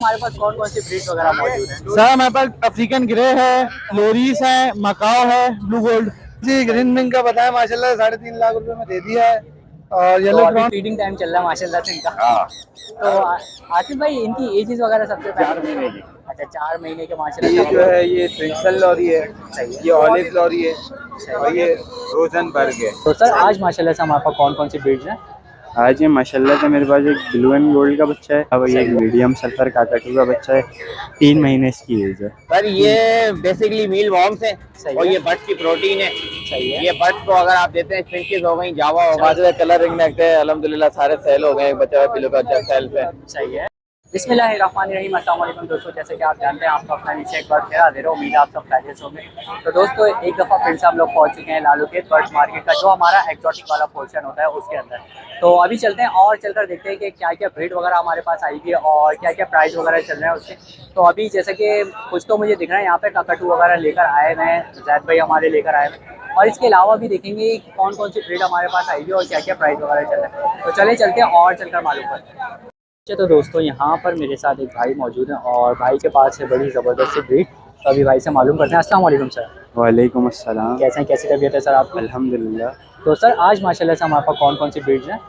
हमारे पास कौन कौन सी ब्रीड वगैरह मौजूद है? सर हमारे पास अफ्रीकन ग्रे है, लोरीस है, मकाओ है, ब्लू गोल्ड। जी ग्रीन विंग का बताया माशाल्लाह 3.5 लाख रुपए में दे दिया है। और तो येलो अभी प्रॉन फीडिंग टाइम चल रहा है माशाल्लाह से इनका। हाँ, तो आसिफ भाई इनकी एजेस वगैरह सबसे पहले 4 महीने की। अच्छा 4 महीने के माशाल्लाह ये से जो है ये स्विंसल लॉरी है, सही है। ये ऑलिव लॉरी है सही और है। ये रोजनबर्ग है। तो सर आज माशाल्लाह से हमारे पास कौन कौन सी ब्रीड्स हैं? आज ये माशाल्लाह से मेरे पास एक ब्लू एंड गोल्ड का बच्चा है और ये सही एक है। मीडियम सल्फर काकाटू का बच्चा है। 3 महीने इसकी एज है। सर ये बेसिकली मील वॉर्म्स है सही और है। ये बर्ड्स की प्रोटीन है। सही है। ये बर्ड्स को अगर आप देते हैं फिंचेस हो गई, जावा हो गई, कलर रिंग नेक है, अल्हम्दुलिल्लाह सारे सेल हो गए, बचा हुआ पिलो का सेल्फ है। सही है। बिस्मिल्लाहिर्रहमानिर्रहीम, अस्सलाम वालेकुम दोस्तों, जैसे कि आप जानते हैं आपका अपना नीचे एक बार फिर हाजिर है। उम्मीद है आप सब खैरियत होंगे। तो दोस्तों एक दफ़ा फिर से हम लोग पहुंच चुके हैं लालूकेत बर्ड्स मार्केट का, जो हमारा एक्जॉटिक वाला पोर्शन होता है उसके अंदर। तो अभी चलते हैं और चलकर देखते हैं कि क्या क्या ब्रीड वगैरह हमारे पास आएगी और क्या क्या प्राइस वगैरह चल रहे हैं उसके। तो अभी जैसे कि कुछ तो मुझे दिख रहा है यहाँ पे काकाटू वगैरह लेकर आए हुए हैं, जैद भाई हमारे लेकर आए हुए हैं। और इसके अलावा भी देखेंगे कि कौन कौन सी ब्रीड हमारे पास आएगी और क्या क्या प्राइस वगैरह चल रहा है। तो चले चलते हैं और चलकर मालूम करते हैं। अच्छा तो दोस्तों यहाँ पर मेरे साथ एक भाई मौजूद हैं और भाई के पास है बड़ी ज़बरदस्त सी ब्रीड। तो अभी भाई से मालूम करते हैं। अस्सलाम वालेकुम सर। वालेकुम अस्सलाम। कैसे हैं, कैसी तबीयत है सर आपकी? अल्हम्दुलिल्लाह। तो सर आज माशाल्लाह से हमारे पास कौन कौन सी ब्रीड्स हैं?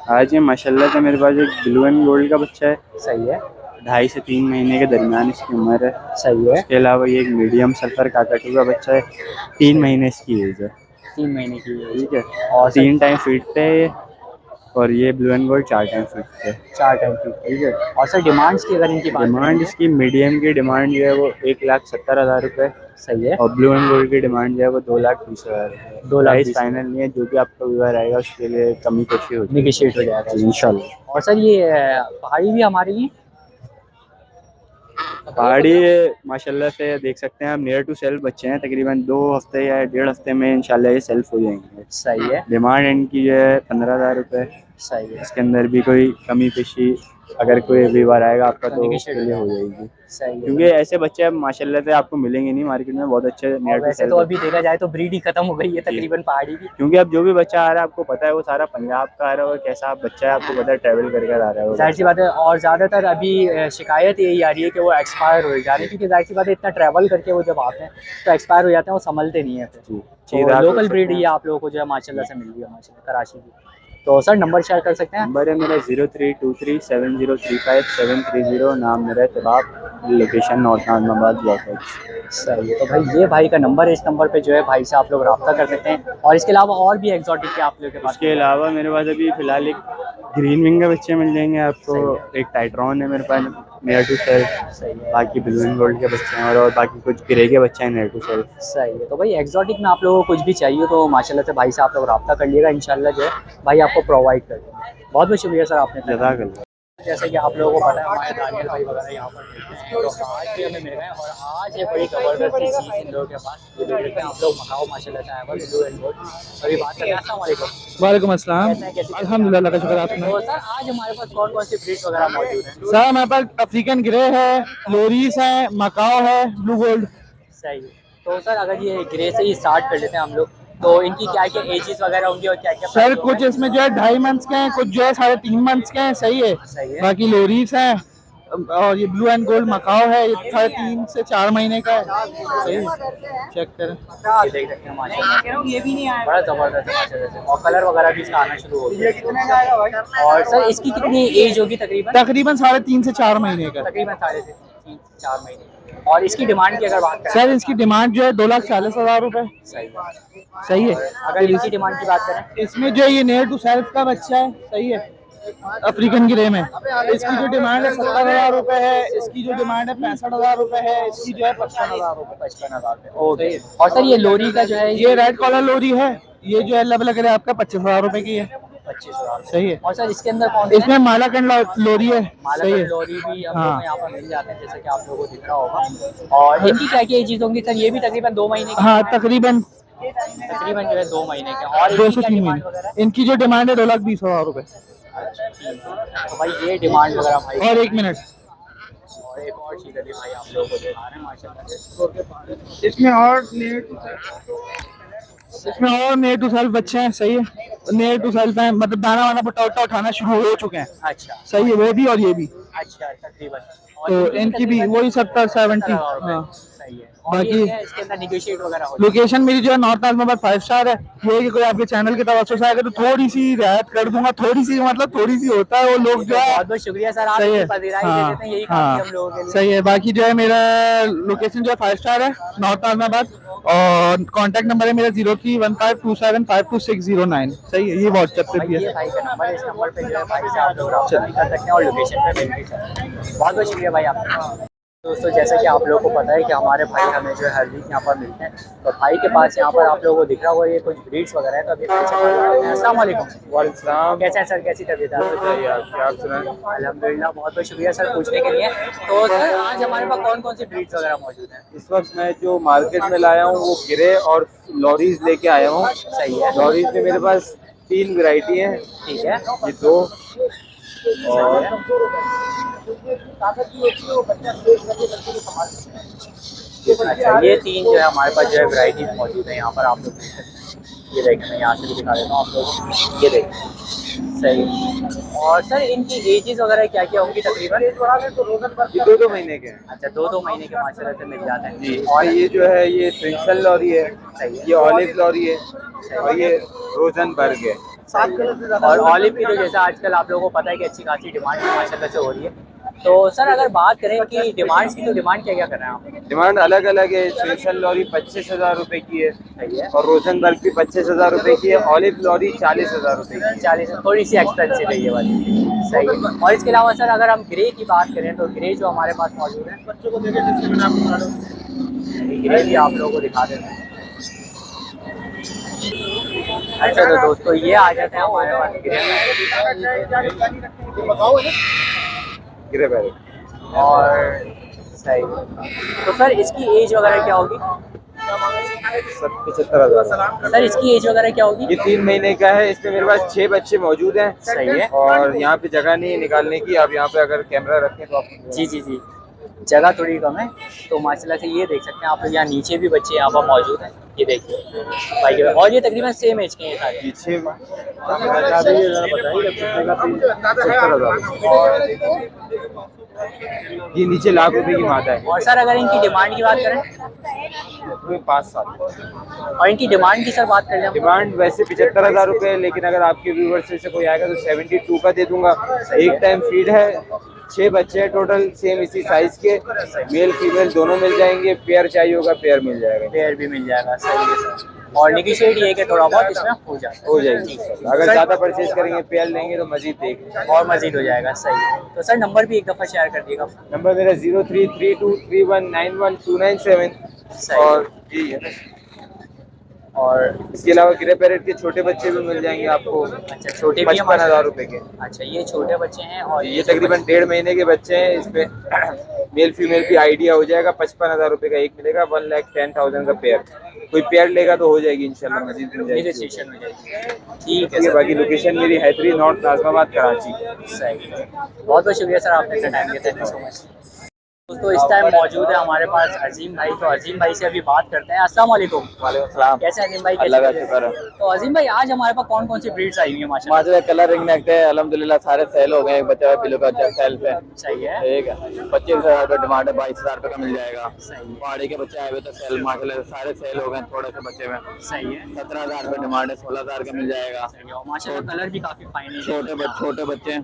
आज ये माशाल्लाह से मेरे पास एक ब्लू एंड गोल्ड का बच्चा है। सही है। 2.5 से 3 महीने के दरमियान इसकी उम्र है। सही है। उसके अलावा ये एक मीडियम सल्फर काकाटू का बच्चा है। 3 महीने इसकी एज है। 3 महीने की है। ठीक है। और सर 3 टाइम फीडते हैं ये। और ये ब्लू एंड गोल्ड 4 टाइम फीडते हैं। 4 टाइम की। ठीक है। और सर डिमांड्स की अगर इनकी बात डिमांड करें इसकी मीडियम की डिमांड जो है वो 1,70,000 रुपये। सही है। और ब्लू एंड गोल्ड की डिमांड जो है वो 2,20,000 रुपये। 2,20,000 फाइनल नहीं है, जो भी आपका व्यूअर आएगा उसके लिए कमी पेशी होगी। निगोशिएट हो जाएगा इंशाल्लाह। और सर ये पहाड़ी भी हमारी ही पहाड़ी माशाल्लाह से देख सकते हैं आप, नियर टू सेल्फ बच्चे हैं। तकरीबन 2 हफ्ते या 1.5 हफ्ते में इंशाल्लाह ये सेल्फ हो जाएंगे। सही है। डिमांड इनकी जो है 15,000 रुपये। सही है। इसके अंदर भी कोई कमी पेशी अगर कोई व्यूअर आएगा आपका तो negotiate उसके हो लिए हो जाएगा। जाएगी। सही है। क्योंकि ऐसे बच्चे अब माशाल्लाह से आपको मिलेंगे नहीं मार्केट में, बहुत अच्छे और नियर टू वैसे सेल्फ तो अभी बच्चे। देखा जाए तो ब्रीड ही खत्म हो गई है जी। तकरीबन पहाड़ी की। क्योंकि अब जो भी बच्चा आ रहा है आपको पता है वो सारा पंजाब का आ रहा है, और कैसा बच्चा है आपको पता है, ट्रैवल करके आ रहा है वो जाहिर सी बच्चा। बात है। और ज़्यादातर अभी शिकायत यही आ रही है कि वो एक्सपायर हो जा रहे हैं, क्योंकि जाहिर सी बात है इतना ट्रैवल करके वो जब आते हैं तो एक्सपायर हो जाते हैं, वो संभलते नहीं है फिर। जी। तो चीज़ आप देख लोकल ब्रीड सकते ही हैं। आप लोगों को जो है माशाल्लाह से मिल रही है माशाल्लाह कराची की। तो सर नंबर शेयर कर सकते हैं? नंबर है मेरा 03237035 730। नाम मेरा है तबाब, location north Nazimabad block H. सही है। तो भाई ये भाई का नंबर है, इस नंबर पे जो है भाई से आप लोग रब्ता कर सकते हैं। और इसके अलावा और भी एक्सोटिक के आप लोगों के पास? उसके अलावा मेरे पास अभी फ़िलहाल एक ग्रीन विंग के बच्चे मिल जाएंगे आपको। सही है। एक टाइट्रॉन है मेरे पास नियर टू सेल्फ। सही है। बाकी ब्लू एंड गोल्ड के बच्चे हैं और बाकी कुछ ग्रे के बच्चे हैं नियर टू सेल्फ। सही है। तो भाई एक्सोटिक में आप लोगों को कुछ भी चाहिए तो माशाल्लाह से भाई से आप लोग रब्ता कर लिएगा, इंशाल्लाह जो है भाई आपको प्रोवाइड कर देंगे। बहुत बहुत शुक्रिया सर आपने। जज़ाकल्लाह। जैसे कि आप लोगों को पता है हमारे दानियल भाई वगैरह यहाँ पर मिलते हैं, तो आज भी हमें मिल गए हैं। और आज ये बड़ी ज़बरदस्त चीज़ इन लोगों के पास ये देख रहे हैं आप लोग, मकाओ माशाल्लाह से आया हुआ ब्लू एंड गोल्ड। अभी बात करें। अस्सलाम वालेकुम। वालेकुम अस्सलाम। कैसे हैं, कैसी तबीयत अल्हम्दुलिल्लाह, अल्लाह का शुक्र है? आपने। तो सर आज हमारे पास कौन कौन सी ब्रीड वगैरह मौजूद है? सर हमारे पास अफ्रीकन ग्रे है, लोरीस है, मकाओ है, ब्लू गोल्ड। सही है। तो सर अगर ये ग्रे से ही स्टार्ट कर लेते हैं हम लोग, तो इनकी क्या क्या एजेस वगैरह होंगी और क्या क्या सर प्राइस कुछ होगा? इसमें जो है 2.5 मंथ्स के हैं, कुछ जो है 3.5 मंथ्स के हैं। सही है। सही है। बाकी लोरीस है और ये ब्लू एंड गोल्ड मकाओ है, ये 3.5 से 4 महीने का है। सही है। चेक करें। ये देख सकते हैं माशाल्लाह, ये भी नहीं आया, बड़ा ज़बरदस्त है माशाल्लाह से। और कलर वगैरह भी इसका आना शुरू हो गया। और सर इसकी कितनी एज होगी तकरीबन? तकरीबन 3.5 से 4 महीने का। तकरीबन 3.5 से 4 महीने। और इसकी डिमांड की अगर बात करें? सर इसकी डिमांड जो है 2,40,000 रुपये। सही है। सही है। और अगर इसकी डिमांड की बात करें? इसमें जो है ये नियर टू सेल्फ का बच्चा है। सही है। अफ्रीकन ग्रे में इसकी जो डिमांड है 70,000 रुपये है, इसकी जो डिमांड है 65,000 रुपये है, इसकी जो है 55,000 रुपये। 55,000 ओके। और सर ये लोरी का जो है ये रेड कॉलर लोरी है, ये जो है लग रहा है आपका 25,000 रुपये की है। 25,000। सही है। और सर इसके अंदर कौन सा इसमें मालाकंड लोरी है। सही मालाकंड है। लोरी भी हम हाँ। लोग यहाँ पर मिल जाते हैं, जैसे कि आप लोगों को दिख रहा होगा। और इनकी क्या क्या एजेस होंगी सर? ये भी तकरीबन 2 महीने की? हाँ तकरीबन तकरीबन जो है 2 महीने के। और 2 इनकी से क्या 3 डिमांड महीने वगैरह? इनकी जो डिमांड है 2,20,000 रुपये। अच्छा ठीक है। तो भाई ये डिमांड वगैरह भाई। और 1 मिनट, और एक और चीज़ अभी भाई आप लोगों को दिखा रहे हैं माशाल्लाह से। इसमें और नियर टू सेल्फ बच्चे हैं। सही है। नियर टू सेल्फ है, मतलब दाना वाना पटा उठाना शुरू हो चुके हैं। अच्छा। सही है। वो भी और ये भी। अच्छा तकरीबन। तो इनकी भी वही 70-70। हाँ सही है। और बाकी ये क्या है, इसके अंदर निगोशिएट वगैरह होता लोकेशन मेरी जो है नॉर्थ नाज़िमाबाद 5 स्टार है। ये है कि कोई आपके चैनल की तरफ से आएगा तो थोड़ी सी रियायत कर दूंगा, थोड़ी सी मतलब थोड़ी सी होता है वो लोग जो है। है। बहुत बहुत शुक्रिया सर, आप सही है। इतनी पजीराई दे हाँ देते हैं, यही काफी हाँ हम लोगों के लिए। सही है। बाकी जो है मेरा लोकेशन जो है 5 स्टार है, नॉर्थ नाज़िमाबाद। और कांटेक्ट नंबर है मेरा 0315275269। सही है, ये व्हाट्सएप पे भाई भी ये है। भाई का नंबर है, इस नंबर पे जो है भाई से आप लोग रब्ता भी कर सकते हैं और लोकेशन पे मिल भी सकते हैं। बहुत बहुत शुक्रिया भाई आपका। दोस्तों जैसे कि आप लोगों को पता है कि हमारे भाई हमें जो है हर वीक यहाँ पर मिलते हैं, तो भाई के पास यहाँ पर आप लोगों को दिख रहा होगा ये कुछ ब्रीड्स वगैरह है, तो अभी भाई से बात करते हैं। अस्सलाम वालेकुम। वालेकुम। कैसे हैं सर, कैसी तबीयत है? बताइए आप सुनाएं। अल्हम्दुलिल्लाह, बहुत बहुत शुक्रिया सर पूछने के लिए। तो सर आज हमारे पास कौन कौन सी ब्रीड्स वगैरह मौजूद हैं? इस वक्त मैं जो मार्केट में लाया हूँ वो गिरे और लॉरीज लेके आया हूँ। सही है। लॉरीज में मेरे पास 3 वैरायटी है। ठीक है। ये 2 और अच्छा, ये 3 जो है हमारे पास जो है वैरायटी मौजूद है यहाँ पर, आप लोग देख सकते हैं। ये देखें, मैं यहाँ से भी दिखा देता हूँ आप लोगों को, ये देखें। सही। और सर इनकी एजेस वगैरह क्या क्या होंगी तकरीबन? ये 2-2 महीने के हैं। अच्छा, 2-2 महीने के माशाल्लाह से मिल जाते हैं। जी, और ये जो है ये स्विंसल लॉरी है, ये ऑलिव लॉरी है और ये रोजनबर्ग है। और ऑलिव की तो जैसा आजकल आप लोगों को पता है कि अच्छी खासी डिमांड माशाल्लाह से हो रही है। तो सर अगर बात करें कि डिमांड्स की, तो डिमांड क्या क्या कर रहे हैं आप? डिमांड अलग अलग है। स्विंसल लॉरी 25,000 रुपए की है। सही है। और रोजनबर्ग भी 25,000 रुपए की है। ऑलिव लॉरी 40,000 रुपए की है। 40, थोड़ी सी एक्सपेंसिव है ये वाली। सही है। और इसके अलावा सर अगर हम ग्रे की बात करें तो ग्रे जो हमारे पास मौजूद है, ग्रे भी आप लोगों को दिखा देते हैं। अच्छा तो दोस्तों ये आ जाते हैं हमारे पास ग्रे में। गिरे पैरे और सही। तो सर इसकी एज वगैरह क्या होगी? 75,000। सर इसकी एज वगैरह क्या होगी? ये 3 महीने का है। इसमें मेरे पास 6 बच्चे मौजूद हैं। सही है। और यहाँ पे जगह नहीं है निकालने की। आप यहाँ पे अगर कैमरा रखें तो आप जी जी जी, जगह थोड़ी कम है, तो माशाल्लाह से ये देख सकते हैं आप लोग, यहाँ नीचे भी बच्चे यहाँ पर मौजूद हैं, ये देखिए भाई के। और ये तकरीबन सेम एज के हैं सारे। ये 6 ये नीचे लाख रुपए की मादा है। और सर अगर इनकी डिमांड की बात करें, 5 साल। और इनकी डिमांड की सर बात कर लें, डिमांड वैसे 75,000 रुपए है, लेकिन अगर आपके व्यूवर्स से कोई आएगा तो 72 का दे दूंगा। एक टाइम फीड है। 6 बच्चे हैं टोटल, सेम इसी साइज के, मेल फीमेल दोनों मिल जाएंगे। पेयर चाहिए होगा पेयर मिल जाएगा। पेयर भी मिल जाएगा। सही है सर। और नेगोशिएट ये कि थोड़ा बहुत इसमें हो जाएगी। अगर ज़्यादा परचेज करेंगे पेयर लेंगे तो मजीद देंगे और मजीद हो जाएगा। सही है। तो सर नंबर भी एक दफ़ा शेयर कर दिएगा। नंबर मेरा 0332319129 और जी है। और इसके अलावा ग्रे पैरेट के छोटे बच्चे भी मिल जाएंगे आपको। अच्छा, छोटे भी 55,000 रुपए के। अच्छा, ये छोटे बच्चे हैं और ये तकरीबन 1.5 महीने के बच्चे हैं। इस पे मेल फीमेल भी आइडिया हो जाएगा। 55,000 रुपए का एक मिलेगा। 1,10,000 का पेयर। कोई पेयर लेगा तो हो जाएगी इंशाल्लाह, मजीद मिल जाएगी। ठीक है। बाकी लोकेशन मेरी हैदरी, नॉर्थ नाज़िमाबाद, कराची। सही। बहुत बहुत शुक्रिया सर आपने अपना टाइम दिया, थैंक यू सो मच। दोस्तों इस टाइम मौजूद है हमारे पास अजीम भाई, तो अजीम भाई से अभी बात करते हैं। अस्सलाम वालेकुम। वालेकुम सलाम। कैसे हैं अजीम भाई? अल्लाह का शुक्र है। तो अजीम भाई आज हमारे पास कौन कौन सी ब्रीड्स आई हुई है? माशाल्लाह कलर रिंग नेक है, अल्हम्दुलिल्लाह सारे सेल हो गए। एक बच्चा पिलो का सेल पे। सही है। ठीक है। 25,000 का डिमांड है, 22,000 रुपए का मिल जाएगा। सही है। पहाड़ी के बच्चे आए हुए तो सेल माशाल्लाह सारे सेल हो गए। थोड़े से बच्चे में सही है। 17,000 रुपए डिमांड है, 16,000 का मिल जाएगा। माशाल्लाह कलर भी काफी फाइन है। छोटे बच्चे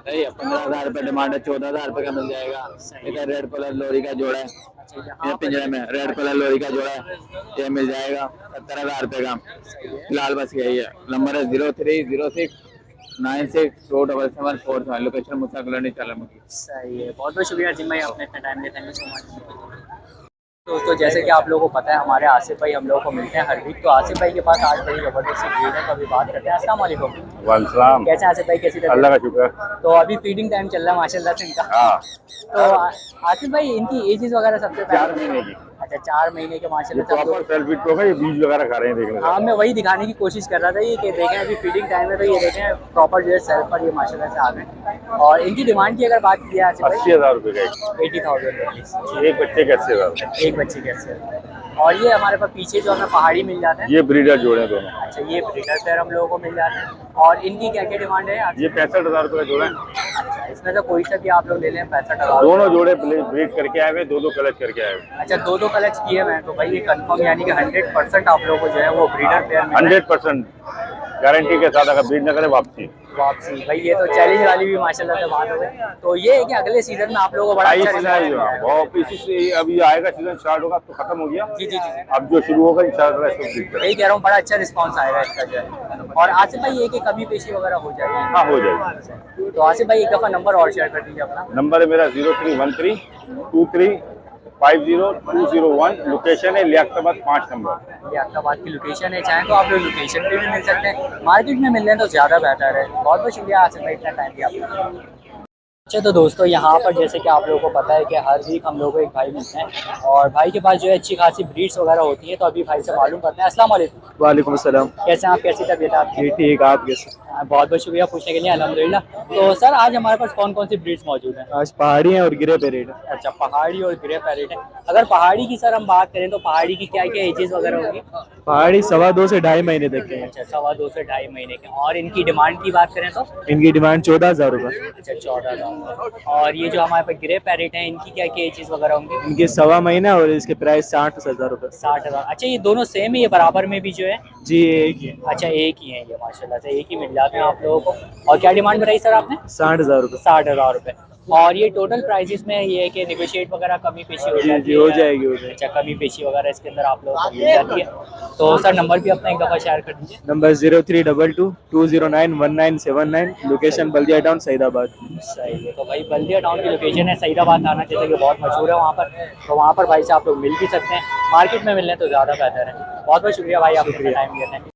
सही है, 15,000 रुपए डिमांड है, 14,000 रुपए का मिल जाएगा। इधर रेड कलर लोरी का जोड़ा है, ये पिंजरे में रेड कलर लोरी का जोड़ा है, ये मिल जाएगा 17,000 रुपए का। फिलहाल बस यही है। नंबर है 0306962774। लोकेशन मुसा कॉलोनी चलामुखी। सही है। बहुत बहुत शुक्रिया अजीम भाई आपने इतना टाइम दिया, थैंक यू सो मच। दोस्तों जैसे कि आप लोगों को पता है हमारे आसिफ भाई हम लोगों को मिलते हैं हर वीक, तो आसिफ भाई के पास आज बड़ी ज़बरदस्त ब्रीड है, तो अभी बात करते हैं। अस्सलाम वालेकुम। वालेकुम। कैसे हैं आसिफ भाई, कैसी तबीयत? अल्लाह का शुक्र। तो अभी फीडिंग टाइम चल रहा है माशाल्लाह से इनका। हाँ, तो आसिफ भाई इनकी एजेस वगैरह सबसे पहले? 4 महीने की। अच्छा, 4 महीने के ये माशाल्लाह से। प्रॉपर सेल्फी तो है, ये बीज वगैरह खा रहे हैं, देखने हाँ, मैं वही दिखाने की कोशिश कर रहा था ये कि देखें अभी फीडिंग टाइम है, तो ये देखें प्रॉपर जो है सेल्फ पर ये माशाल्लाह से आ गए। और इनकी डिमांड की अगर बात की जाए आसिफ भाई, 80,000 रुपए का 80,000 रुपीज़ एक बच्चे का 80,000। एक बच्चे कैसे। और ये हमारे पास पीछे जो हमें पहाड़ी मिल जाते हैं, ये ब्रीडर जोड़े दोनों। अच्छा ये ब्रीडर पेयर हम लोगों को मिल जाते हैं। और इनकी क्या क्या डिमांड है? ये 65,000 रुपए का जोड़ा है। अच्छा, इसमें से कोई सा भी आप लोग ले लें 65,000। दोनों जोड़े ब्रीड करके आए हुए, दो कलच करके आए हुए। अच्छा, दो कलच किए हुए हैं, तो भाई ये कंफर्म यानी कि 100% आप लोगों को जो है वो ब्रीडर पेयर में 100% गारंटी के साथ, अगर ब्रीड न करे वापसी। वापसी। भाई ये तो चैलेंज वाली भी माशाल्लाह से बात हो गई। तो ये है कि अगले सीजन में आप लोगों को बड़ा अच्छा response मिलेगा। बहुत इसी से अभी आएगा, सीजन स्टार्ट होगा तो खत्म हो गया। जी जी जी। अब जो शुरू होगा इंशाल्लाह इसको ब्रीड करेंगे। यही कह रहा हूँ, बड़ा अच्छा रिस्पांस आएगा इसका जो है। और आसिफ भाई ये कि कमी पेशी वगैरह हो जाएगी। हाँ, हो जाएगी। तो आसिफ भाई एक दफ़ा नंबर और शेयर कर दीजिए अपना। नंबर है मेरा 0313 23 50201। लोकेशन है लियाकताबाद 5 नंबर। लियाकताबाद की लोकेशन है, चाहे तो आप लोग लोकेशन पे भी मिल सकते हैं, मार्केट में मिल रहे हैं तो ज़्यादा बेहतर है। बहुत बहुत शुक्रिया आसिफ भाई, इतना टाइम दिया आपने। अच्छा, तो दोस्तों यहाँ पर जैसे कि आप लोगों को पता है कि हर वीक हम लोगों को एक भाई मिलते हैं और भाई के पास जो है अच्छी खासी ब्रीड्स वगैरह होती है। तो अभी भाई से मालूम करते हैं। अस्सलाम वालेकुम। वालेकुम अस्सलाम। कैसे हैं आप, कैसी तबीयत आपकी? ठीक, आप कैसे? बहुत बहुत शुक्रिया पूछने के लिए, अल्हम्दुलिल्लाह। तो सर आज हमारे पास कौन कौन सी ब्रीड्स मौजूद हैं? आज पहाड़ी है और गिरे पैरेट है। अच्छा, पहाड़ी और ग्रे पैरेट है। अगर पहाड़ी की सर हम बात करें तो पहाड़ी की क्या क्या एजेस वगैरह होंगी? पहाड़ी 2.25 से 2.5 महीने तक के हैं। अच्छा, 2.25 से 2.5 महीने के। और इनकी डिमांड की बात करें तो? इनकी डिमांड 14,000 रुपये। अच्छा, 14,000। और ये जो हमारे पास ग्रे पैरेट हैं इनकी क्या क्या एजेस वगैरह होंगी? इनकी 1.25 महीना और इसके प्राइस 60,000 रुपये। 60,000। अच्छा, ये दोनों सेम है, ये बराबर में भी जो है? जी एक ही है। अच्छा, एक ही है ये, माशाल्लाह से एक ही मिल जाते हैं आप लोगों को। और क्या डिमांड बताई सर आपने? 60,000 रुपये। 60,000 रुपये। और ये टोटल प्राइसेस में ये है कि नेगोशिएट वगैरह कमी पेशी हो जाती जी है? हो जाएगी, हो जाएगी। अच्छा, कमी पेशी वगैरह इसके अंदर आप लोगों को मिल जाती है। तो सर नंबर भी अपना एक दफ़ा शेयर कर दीजिए। नंबर 0322 209 1979। लोकेशन बल्दिया टाउन सईदाबाद। सही है। तो भाई बल्दिया टाउन की लोकेशन है, सईदाबाद थाना जैसे कि बहुत मशहूर है वहाँ पर। तो वहाँ पर भाई से आप लोग मिल भी सकते हैं, मार्केट में मिलने तो ज़्यादा बेहतर है। बहुत बहुत शुक्रिया भाई, आपने अपना टाइम दिया। Thank you.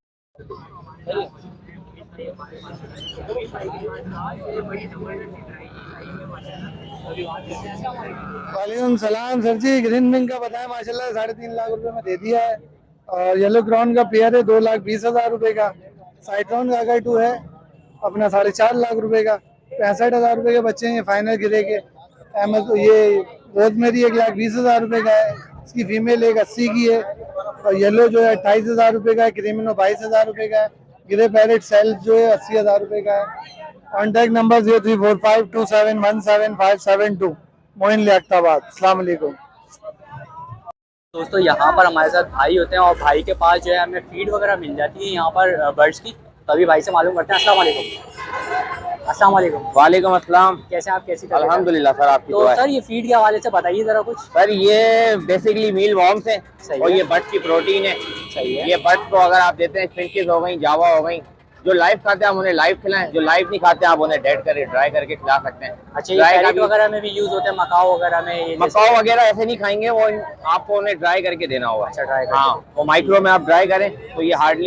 वालेकुम सलाम सर जी। ग्रीन विंग का बताया माशाल्लाह 3.5 लाख रुपए में दे दिया है। और येलो क्राउन का पेयर है 2,20,000 रुपए का। साइट्रॉन का अगर 2 है अपना 4.5 लाख रुपए का। 65,000 रुपए के बच्चे हैं ये फाइनल गिरे के। ये रोजमेरी 1,20,000 रुपए का है। इसकी फीमेल 1,80 की है। और येलो जो है 28,000 रुपए का है। क्रिमिनो 22,000 रुपए का है। ग्रे पैरेट सेल्फ जो है 80,000 रुपए का है। Contact number 0345271572 Moin Liaquatabad. अस्सलाम वालेकुम। दोस्तों यहाँ पर हमारे साथ भाई होते हैं और भाई के पास जो है हमें फीड वगैरह मिल जाती है यहाँ पर बर्ड्स की। तो अभी भाई से मालूम करते हैं। अस्सलाम वालेकुम। अस्सलाम वालेकुम। वालेकुम अस्सलाम। कैसे हैं आप, कैसी तबीयत? अल्हम्दुलिल्लाह सर, आपकी तो दुआ है। सर ये फीड के हवाले से बताइए ज़रा कुछ। सर ये बेसिकली मील वॉर्म्स है सही और है। ये बर्ड्स की प्रोटीन है। सही है। ये बर्ड्स को अगर आप देते हैं, फिंचेस हो गई, जावा हो गई, जो लाइव खाते हैं आप उन्हें लाइव खिलाएं, जो लाइव नहीं खाते आप उन्हें डेड करके ड्राई करके खिला सकते हैं। अच्छा, ये ड्राई पैरेट वगैरह में भी यूज होते हैं, मकाओ वगैरह में? ये मकाओ वगैरह ऐसे नहीं खाएंगे, वो आपको उन्हें ड्राई करके देना होगा। अच्छा, ड्राई करके। हाँ, वो माइक्रो में आप ड्राई करें तो ये हार्ड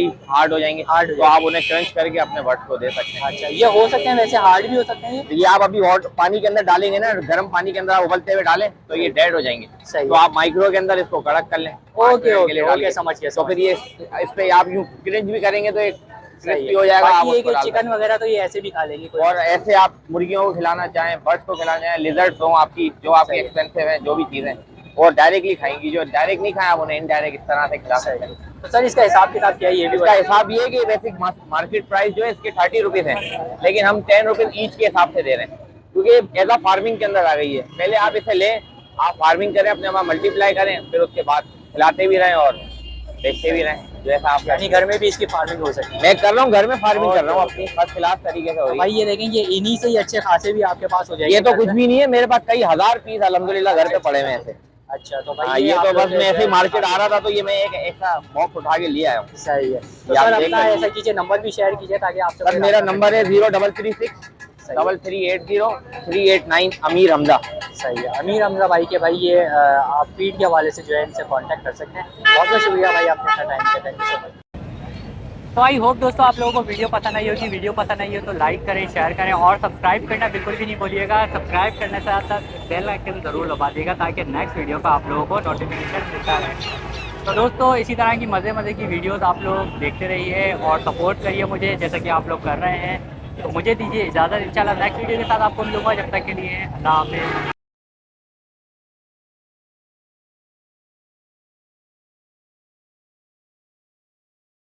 हो जाएंगे। हार्ड हो तो आप उन्हें क्रंच करके अपने बर्ड्स को दे सकते हैं। अच्छा, ये हो सकते हैं वैसे हार्ड भी हो सकते हैं ये? ये आप अभी पानी के अंदर डालेंगे ना, गर्म पानी के अंदर आप उबलते हुए डालें तो ये डेड हो जाएंगे। सही तो है। आप माइक्रो के अंदर इसको कड़क कर लें। ओके के लिए डाल ओके, के। समझ गया। तो फिर ये इस पे आप यूं क्रंच भी करेंगे तो एक सही क्रिस्पी है। हो जाएगा। आप बाकी उसको ये डाल चिकन वगैरह तो ये ऐसे भी खा लेंगे सकते हैं। और ऐसे आप मुर्गियों को खिलाना चाहें, बर्ड्स को खिलाना चाहें, लिजर्ड्स हो आपकी जो आपकी सही है। एक्सपेंसिव है, जो भी चीजें और डायरेक्टली खाएंगी, जो डायरेक्ट नहीं खाएं आप उन्हें इनडायरेक्ट इस तरह से खिला सकते हैं। तो सर इसका हिसाब किताब क्या है ये भी इसका बताइए। हिसाब ये है कि बेसिक मार्केट प्राइस जो है इसके 30 रुपीज है, लेकिन हम 10 रुपीज ईच के हिसाब से दे रहे हैं क्योंकि एज फार्मिंग के अंदर आ गई है। पहले आप इसे लें, आप फार्मिंग करें, अपने वहाँ मल्टीप्लाई करें, फिर उसके बाद खिलाते भी रहें और बेचते भी रहें, जैसा आप यानी घर में भी इसकी फार्मिंग हो सकती है? मैं कर रहा हूँ, घर में फार्मिंग कर रहा हूँ अपनी फर्स्ट क्लास तरीके से हो रही है। भाई ये देखें, ये इन्हीं से ही अच्छे खासे भी आपके पास हो जाएंगे? ये तो कुछ भी नहीं है, मेरे पास कई हजार पीस अल्हम्दुलिल्लाह घर पे पड़े हुए हैं ऐसे। अच्छा, तो भाई हाँ, ये आप तो लोग बस मैं ऐसे ही मार्केट आ रहा था तो ये मैं एक ऐसा बॉक्स उठा के ले आया हूँ। सही है। तो ये आप सर देख अपना लीजिए। ऐसा कीजिए, नंबर भी शेयर कीजिए ताकि आपसे सर मेरा नंबर है 0336 3380 389 अमीर हमदा। सही है, अमीर हमजा भाई के भाई ये आप फीड के हवाले से जो है इनसे कांटेक्ट कर सकते हैं। बहुत बहुत शुक्रिया भाई आपने अपना टाइम दिया। Thank you so much. तो आई होप दोस्तों आप लोगों को वीडियो पसंद आई होगी। वीडियो पसंद आई हो तो लाइक करें, शेयर करें और सब्सक्राइब करना बिल्कुल भी नहीं भूलिएगा। सब्सक्राइब करने के साथ साथ बेल आइकन ज़रूर दबा दिएगा ताकि नेक्स्ट वीडियो का आप लोगों को नोटिफिकेशन मिलता रहे। तो दोस्तों इसी तरह की मज़े की वीडियोस आप लोग देखते रहिए और सपोर्ट करिए मुझे जैसा कि आप लोग कर रहे हैं। तो मुझे दीजिए इजाज़त, इंशाल्लाह नेक्स्ट वीडियो के साथ आपको मिलूंगा। जब तक के लिए अल्लाह हाफ़िज़।